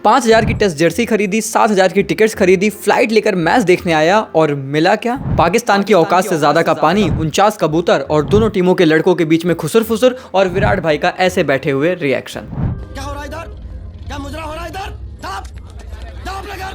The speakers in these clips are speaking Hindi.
5,000 की टेस्ट जर्सी खरीदी, 7,000 की टिकट्स खरीदी, फ्लाइट लेकर मैच देखने आया और मिला क्या? पाकिस्तान की औकात से ज्यादा का पानी, 49 कबूतर और दोनों टीमों के लड़कों के बीच में खुसर फुसर और विराट भाई का ऐसे बैठे हुए रिएक्शन। क्या हो रहा है इधर? क्या मुजरा हो रहा है इधर? दाब लगा।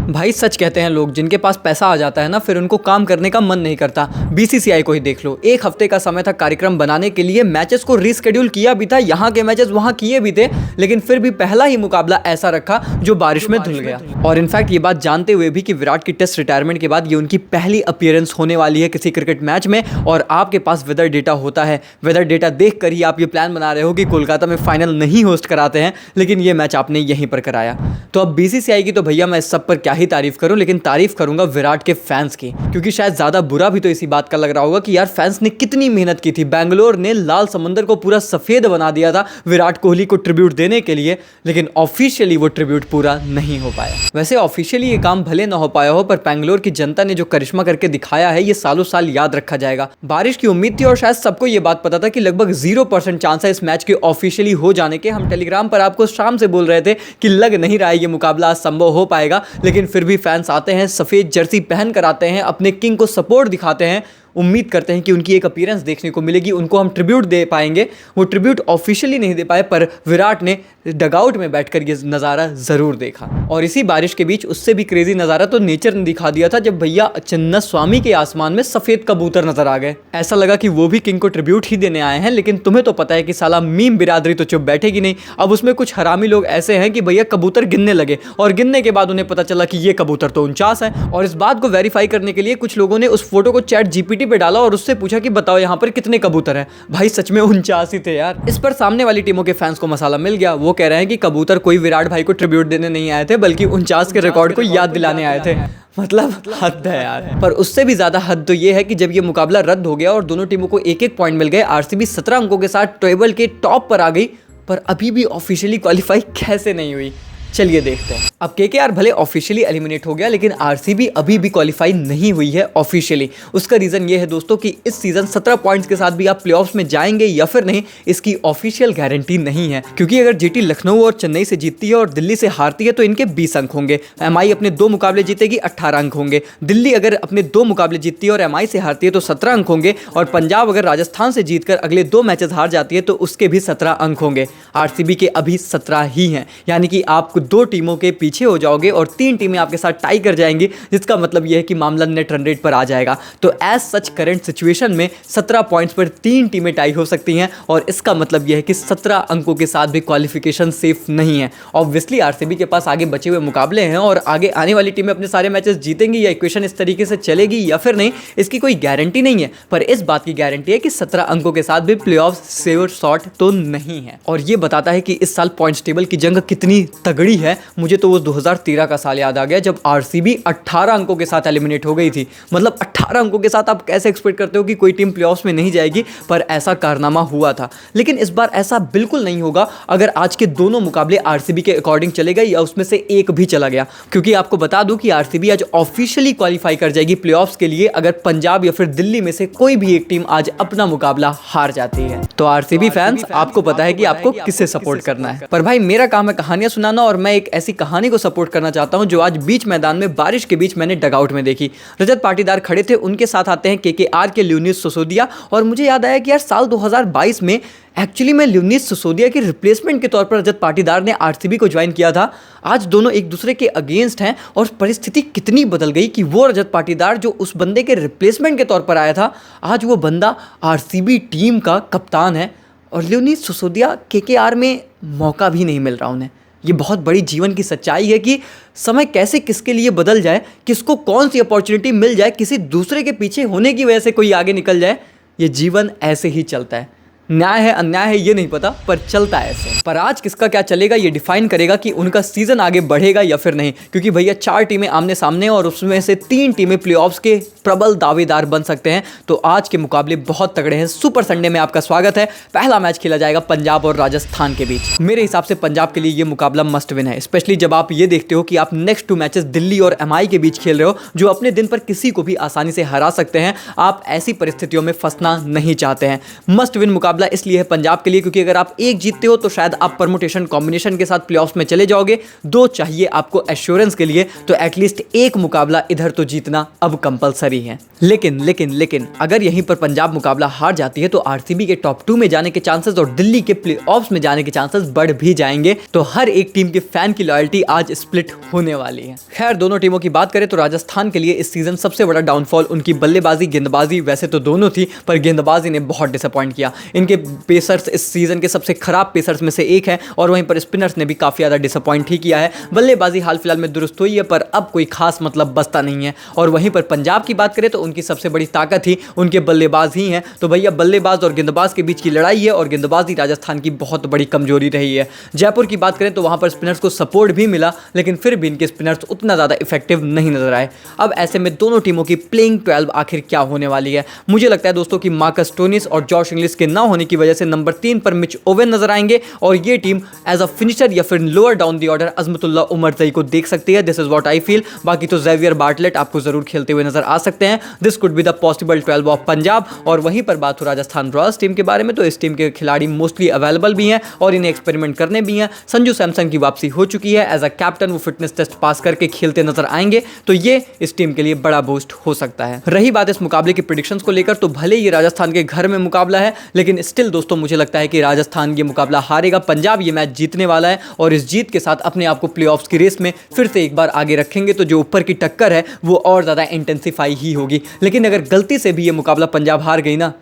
भाई सच कहते हैं लोग, जिनके पास पैसा आ जाता है ना, फिर उनको काम करने का मन नहीं करता। बीसीसीआई को ही देख लो, एक हफ्ते का समय था कार्यक्रम बनाने के लिए, मैचेस को रीशेड्यूल किया भी था, यहाँ के मैचेस वहाँ किए भी थे, लेकिन फिर भी पहला ही मुकाबला ऐसा रखा जो बारिश में धुल गया। और इनफैक्ट ये बात जानते हुए भी कि विराट की टेस्ट रिटायरमेंट के बाद ये उनकी पहली अपीयरेंस होने वाली है किसी क्रिकेट मैच में, और आपके पास वेदर डेटा होता है। वेदर डेटा देख कर ही आप ये प्लान बना रहे हो कि कोलकाता में फाइनल नहीं होस्ट कराते हैं, लेकिन ये मैच आपने यहीं पर कराया। तो अब बीसीसीआई की तो भैया मैं इस सब पर क्या ही तारीफ करूं, लेकिन तारीफ करूंगा विराट के फैंस की, क्योंकि शायद ज्यादा बुरा भी तो इसी बात का लग रहा होगा कि यार फैंस ने कितनी मेहनत की थी। बेंगलोर ने लाल समंदर को पूरा सफेद बना दिया था विराट कोहली को ट्रिब्यूट देने के लिए, लेकिन ऑफिशियली वो ट्रिब्यूट पूरा नहीं हो पाया। वैसे ऑफिशियली ये काम भले ना हो पाया हो, पर बेंगलोर की जनता ने जो करिश्मा करके दिखाया है ये सालों साल याद रखा जाएगा। बारिश की उम्मीद थी और शायद सबको ये बात पता था कि लगभग 0% चांस है इस मैच के ऑफिशियली हो जाने के। हम टेलीग्राम पर आपको शाम से बोल रहे थे कि लग नहीं रहा है ये मुकाबला आज संभव हो पाएगा, लेकिन फिर भी फैंस आते हैं, सफेद जर्सी पहन कर आते हैं, अपने किंग को सपोर्ट दिखाते हैं, उम्मीद करते हैं कि उनकी एक अपीयरेंस देखने को मिलेगी, उनको हम ट्रिब्यूट दे पाएंगे। वो ट्रिब्यूट ऑफिशियली नहीं दे पाए, पर विराट ने डगआउट में बैठकर ये नज़ारा ज़रूर देखा। और इसी बारिश के बीच उससे भी क्रेजी नज़ारा तो नेचर ने दिखा दिया था, जब भैया चिन्नास्वामी के आसमान में सफ़ेद कबूतर नजर आ गए। ऐसा लगा कि वो भी किंग को ट्रिब्यूट ही देने आए हैं, लेकिन तुम्हें तो पता है कि साला मीम बिरादरी तो चुप बैठेगी नहीं। अब उसमें कुछ हरामी लोग ऐसे हैं कि भैया कबूतर गिनने लगे, और गिनने के बाद उन्हें पता चला कि ये कबूतर तो 49 है। और इस बात को वेरीफाई करने के लिए कुछ लोगों ने उस फोटो को चैट जीपीटी पे डाला और उससे पूछा कि बताओ यहाँ पर कितने कबूतर हैं। भाई सच में 49 ही थे यार। इस पर सामने वाली टीमों के फैंस को मसाला मिल गया। वो कह रहे हैं कि कबूतर कोई विराट भाई को ट्रिब्यूट देने नहीं आए थे, बल्कि 49 के रिकॉर्ड को याद दिलाने आए थे। मतलब हद है यार। पर उससे भी ज्यादा हद तो ये है कि जब ये मुकाबला रद्द हो गया और दोनों टीमों को एक एक पॉइंट मिल गए, आरसीबी 17 अंकों के साथ टेबल के टॉप पर आ गई, पर अभी भी ऑफिशियली क्वालिफाई कैसे नहीं हुई, चलिए देखते हैं। अब केकेआर भले ऑफिशियली एलिमिनेट हो गया, लेकिन आरसीबी अभी भी क्वालिफाई नहीं हुई है ऑफिशियली। उसका रीजन ये है दोस्तों कि इस सीजन 17 पॉइंट्स के साथ भी आप प्लेऑफ्स में जाएंगे या फिर नहीं, इसकी ऑफिशियल गारंटी नहीं है। क्योंकि अगर जीटी लखनऊ और चेन्नई से जीतती है और दिल्ली से हारती है तो इनके 20 अंक होंगे। एमआई अपने 2 मुकाबले जीतेगी, 18 अंक होंगे। दिल्ली अगर अपने 2 मुकाबले जीतती है और एमआई से हारती है तो 17 अंक होंगे। और पंजाब अगर राजस्थान से जीतकर अगले 2 मैचेस हार जाती है तो उसके भी 17 अंक होंगे। आरसीबी के अभी 17 ही हैं, यानी कि आप 2 टीमों के पीछे हो जाओगे और 3 टीमें आपके साथ टाई कर जाएंगी, जिसका मतलब यह है कि मामला नेट रन रेट पर आ जाएगा। तो एज सच करंट सिचुएशन में 17 पॉइंट्स पर 3 टीमें टाई हो सकती हैं, और इसका मतलब यह है कि 17 अंकों के साथ भी क्वालिफिकेशन सेफ नहीं है। ऑब्वियसली आरसीबी के पास आगे बचे हुए मुकाबले हैं और आगे आने वाली टीमें अपने सारे मैचेस जीतेंगी या इक्वेशन इस तरीके से चलेगी या फिर नहीं, इसकी कोई गारंटी नहीं है। पर इस बात की गारंटी है कि 17 अंकों के साथ भी प्लेऑफ श्योर शॉट तो नहीं है। और यह बताता है कि इस साल पॉइंट्स टेबल की जंग कितनी तगड़ी है। मुझे तो वो 2013 का साल याद आ गया जब आरसीबी 18 अंकों के साथ एलिमिनेट हो गई थी। मतलब 18 अंकों के साथ आप कैसे एक्सपेक्ट करते हो कि कोई टीम प्लेऑफ्स में नहीं जाएगी, पर ऐसा कारनामा हुआ था। लेकिन इस बार ऐसा बिल्कुल नहीं होगा अगर आज के दोनों मुकाबले आरसीबी के अकॉर्डिंग चले गए या उसमें से एक भी चला गया। क्योंकि आपको बता दूं कि आरसीबी आज ऑफिशियली क्वालिफाई कर जाएगी प्लेऑफ्स के लिए अगर पंजाब या फिर दिल्ली में से कोई भी एक टीम आज अपना मुकाबला हार जाती है। तो आरसीबी फैंस, आपको पता है कि आपको किसे सपोर्ट करना है। पर भाई मेरा काम है कहानियां सुनाना, और मैं एक ऐसी कहानी को सपोर्ट करना चाहता हूं जो आज बीच मैदान में बारिश के बीच मैंने डगआउट में देखी। रजत पाटीदार खड़े थे, उनके साथ आते हैं केकेआर के ल्यूनिस सिसोदिया। और मुझे याद आया कि यार साल 2022 में एक्चुअली में ल्यूनिस सिसोदिया के रिप्लेसमेंट के तौर पर रजत पाटीदार ने आरसीबी को ज्वाइन किया था। आज दोनों एक दूसरे के अगेंस्ट हैं और परिस्थिति कितनी बदल गई कि वो रजत पाटीदार जो उस बंदे के रिप्लेसमेंट के तौर पर आया था, आज वो बंदा आरसीबी टीम का कप्तान है। और ल्यूनिस सिसोदिया केकेआर में मौका भी नहीं मिल रहा उन्हें। ये बहुत बड़ी जीवन की सच्चाई है कि समय कैसे किसके लिए बदल जाए, किसको कौन सी अपॉर्चुनिटी मिल जाए, किसी दूसरे के पीछे होने की वजह से कोई आगे निकल जाए। ये जीवन ऐसे ही चलता है। न्याय है अन्याय है ये नहीं पता, पर चलता है ऐसे। पर आज किसका क्या चलेगा ये डिफाइन करेगा कि उनका सीजन आगे बढ़ेगा या फिर नहीं। क्योंकि भैया 4 टीमें आमने सामने और उसमें से 3 टीमें प्लेऑफ्स के प्रबल दावेदार बन सकते हैं। तो आज के मुकाबले बहुत तगड़े हैं। सुपर संडे में आपका स्वागत है। पहला मैच खेला जाएगा पंजाब और राजस्थान के बीच। मेरे हिसाब से पंजाब के लिए ये मुकाबला मस्ट विन है, स्पेशली जब आप ये देखते हो कि आप नेक्स्ट 2 मैचेस दिल्ली और एमआई के बीच खेल रहे हो, जो अपने दिन पर किसी को भी आसानी से हरा सकते हैं। आप ऐसी परिस्थितियों में फंसना नहीं चाहते हैं। मस्ट विन मुकाबला मुकाबला इसलिए है पंजाब के लिए क्योंकि अगर आप एक जीतते हो तो शायद आप परमुटेशन कॉम्बिनेशन के साथ प्लेऑफ्स में चले जाओगे, 2 चाहिए आपको एश्योरेंस के लिए, तो एटलीस्ट एक मुकाबला इधर तो जीतना अब कंपलसरी है। लेकिन अगर यहीं पर पंजाब मुकाबला हार जाती है तो आरसीबी के टॉप 2 में जाने के चांसेस और दिल्ली के प्लेऑफ्स में जाने के चांसेस बढ़ भी जाएंगे। तो हर एक टीम के फैन की लॉयल्टी आज स्प्लिट होने वाली है। खैर, दोनों टीमों की बात करें तो राजस्थान के लिए इस सीजन सबसे बड़ा डाउनफॉल उनकी बल्लेबाजी गेंदबाजी वैसे तो दोनों थी, पर गेंदबाजी ने बहुत डिसअपॉइंट किया। इनके पेसर्स इस सीजन के सबसे खराब पेसर्स में से एक है और वहीं पर स्पिनर्स ने भी काफी ज्यादा डिसअपॉइंट ही किया है। बल्लेबाजी हाल फिलहाल में दुरुस्त हुई है पर अब कोई खास मतलब बचता नहीं है। और वहीं पर पंजाब की बात करें तो उनकी सबसे बड़ी ताकत ही उनके बल्लेबाज ही हैं। तो भैया बल्लेबाज और गेंदबाज के बीच की लड़ाई है और गेंदबाजी राजस्थान की बहुत बड़ी कमजोरी रही है। जयपुर की बात करें तो वहां पर स्पिनर्स को सपोर्ट भी मिला लेकिन फिर भी इनके स्पिनर्स उतना ज़्यादा इफेक्टिव नहीं नजर आए। अब ऐसे में दोनों टीमों की प्लेइंग 12 आखिर क्या होने वाली है? मुझे लगता है दोस्तों कि मार्कस स्टोनिस और जॉश इंग्लिश के ना होने की वजह से नंबर 3 पर मिच ओवेन नजर आएंगे और ये टीम एज अ फिनिशर या फिर lower down the order Azmatullah Omarzai को देख सकती है। This is what I feel. बाकी तो जेवियर बार्टलेट आपको जरूर खेलते हुए नजर आ सकते हैं। This could be the possible 12 of Punjab. और वहीं पर बात हो राजस्थान रॉयल्स टीम के बारे में तो इस टीम के खिलाड़ी मोस्टली अवेलेबल भी हैं और इन्हें एक्सपेरिमेंट करने भी हैं। संजू सैमसन की वापसी हो चुकी है। एज अ कैप्टन वो फिटनेस टेस्ट पास करके खेलते नजर आएंगे तो ये इस टीम के लिए बड़ा बूस्ट हो सकता है। रही बात इस मुकाबले की प्रेडिक्शंस को लेकर तो भले ये राजस्थान के घर में मुकाबला है लेकिन स्टिल दोस्तों मुझे लगता है कि राजस्थान ये मुकाबला हारेगा। पंजाब ये मैच जीतने वाला है और इस जीत के साथ अपने आप को प्लेऑफ्स की रेस में फिर से एक बार आगे रखेंगे तो जो ऊपर की टक्कर है वो और ज़्यादा इंटेंसिफाई ही होगी। लेकिन अगर गलती से भी ये मुकाबला पंजाब हार गई ना,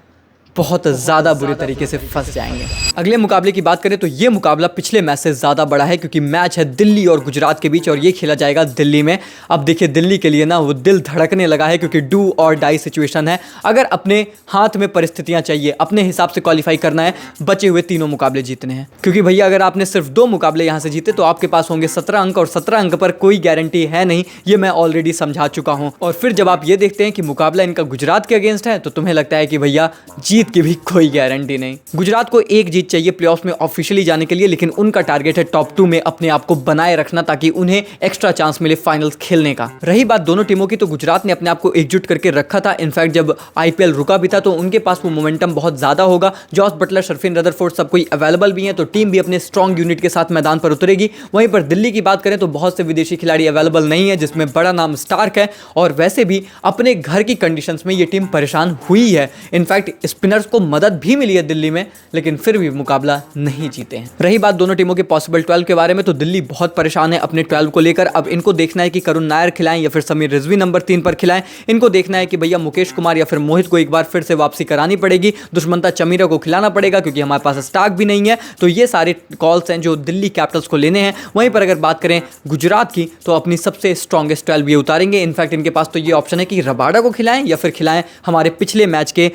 बहुत ज़्यादा बुरे तरीके से फंस जाएंगे। अगले मुकाबले की बात करें तो ये मुकाबला पिछले मैच से ज़्यादा बड़ा है क्योंकि मैच है दिल्ली और गुजरात के बीच और ये खेला जाएगा दिल्ली में। अब देखिए दिल्ली के लिए ना वो दिल धड़कने लगा है क्योंकि डू और डाई सिचुएशन है। अगर अपने हाथ में परिस्थितियां चाहिए, अपने हिसाब से क्वालिफाई करना है, बचे हुए तीनों मुकाबले जीतने हैं। क्योंकि भैया अगर आपने सिर्फ 2 मुकाबले यहाँ से जीते तो आपके पास होंगे 17 अंक और 17 अंक पर कोई गारंटी है नहीं, ये मैं ऑलरेडी समझा चुका हूँ। और फिर जब आप ये देखते हैं कि मुकाबला इनका गुजरात के अगेंस्ट है तो तुम्हें लगता है कि भैया जीत की भी कोई गारंटी नहीं। गुजरात को एक जीत चाहिए प्लेऑफ्स में ऑफिशियली जाने के लिए, लेकिन उनका टारगेट है टॉप 2 में अपने आप को बनाए रखना ताकि उन्हें एक्स्ट्रा चांस मिले फाइनल्स खेलने का। रही बात दोनों टीमों की तो गुजरात ने अपने आप को एकजुट करके रखा था। इनफैक्ट जब आईपीएल रुका भी था तो उनके पास वो मोमेंटम बहुत ज्यादा होगा। जॉस बटलर, शर्फिन रदरफोर्ड सब कोई अवेलेबल भी है तो टीम भी अपने स्ट्रॉन्ग यूनिट के साथ मैदान पर उतरेगी। वहीं पर दिल्ली की बात करें तो बहुत से विदेशी खिलाड़ी अवेलेबल नहीं है जिसमें बड़ा नाम स्टार्क है और वैसे भी अपने घर की कंडीशंस में ये टीम परेशान हुई है। इनफैक्ट स्पिनर्स को मदद भी मिली है दिल्ली में लेकिन फिर भी मुकाबला नहीं जीते हैं। रही बात दोनों टीमों के पॉसिबल 12 के बारे में तो दिल्ली बहुत परेशान है अपने 12 को लेकर। अब इनको देखना है कि करुण नायर खिलाएं या फिर समीर रिजवी नंबर 3 पर खिलाएं। इनको देखना है कि भैया मुकेश कुमार या फिर मोहित को एक बार फिर से वापसी करानी पड़ेगी। दुष्मंता चमीरा को खिलाना पड़ेगा क्योंकि हमारे पास स्टार्क भी नहीं है। तो ये सारे कॉल्स हैं जो दिल्ली कैपिटल्स को लेने हैं। वहीं पर अगर बात करें गुजरात की तो अपनी सबसे स्ट्रॉन्गेस्ट 12 ये उतारेंगे। इनफैक्ट इनके पास तो ये ऑप्शन है कि रबाडा को खिलाएं या फिर खिलाएं हमारे पिछले मैच के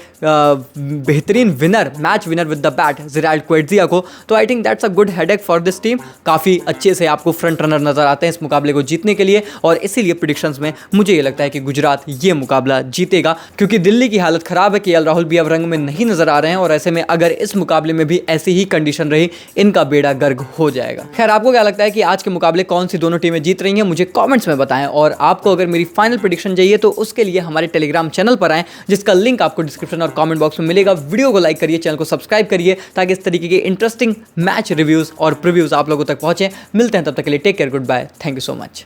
बेहतरीन match winner with the bat Gerald Coetzee को। तो I think that's a good headache for this team. काफ़ी अच्छे से आपको फ्रंट रनर नजर आते हैं इस मुकाबले को जीतने के लिए और इसीलिए प्रेडिक्शंस में मुझे ये लगता है कि गुजरात ये मुकाबला जीतेगा क्योंकि दिल्ली की हालत खराब है। केएल राहुल भी अब रंग में नहीं नजर आ रहे हैं और ऐसे में अगर इस मुकाबले में भी ऐसी ही कंडीशन रही इनका बेड़ा गर्क हो जाएगा। खैर, आपको क्या लगता है कि आज के मुकाबले कौन सी दोनों टीमें जीत रही हैं मुझे कॉमेंट्स में बताएं। और आपको अगर मेरी फाइनल प्रेडिक्शन चाहिए तो उसके लिए हमारे टेलीग्राम चैनल पर आएं जिसका लिंक आपको डिस्क्रिप्शन और कॉमेंट बॉक्स में मिलेगा। वीडियो को लाइक करिए, चैनल को सब्सक्राइब करिए ताकि इस तरीके के इंटरेस्टिंग मैच रिव्यूज और प्रीव्यूज आप लोगों तक पहुंचे। मिलते हैं तब तक के लिए, take care, goodbye, thank you so much.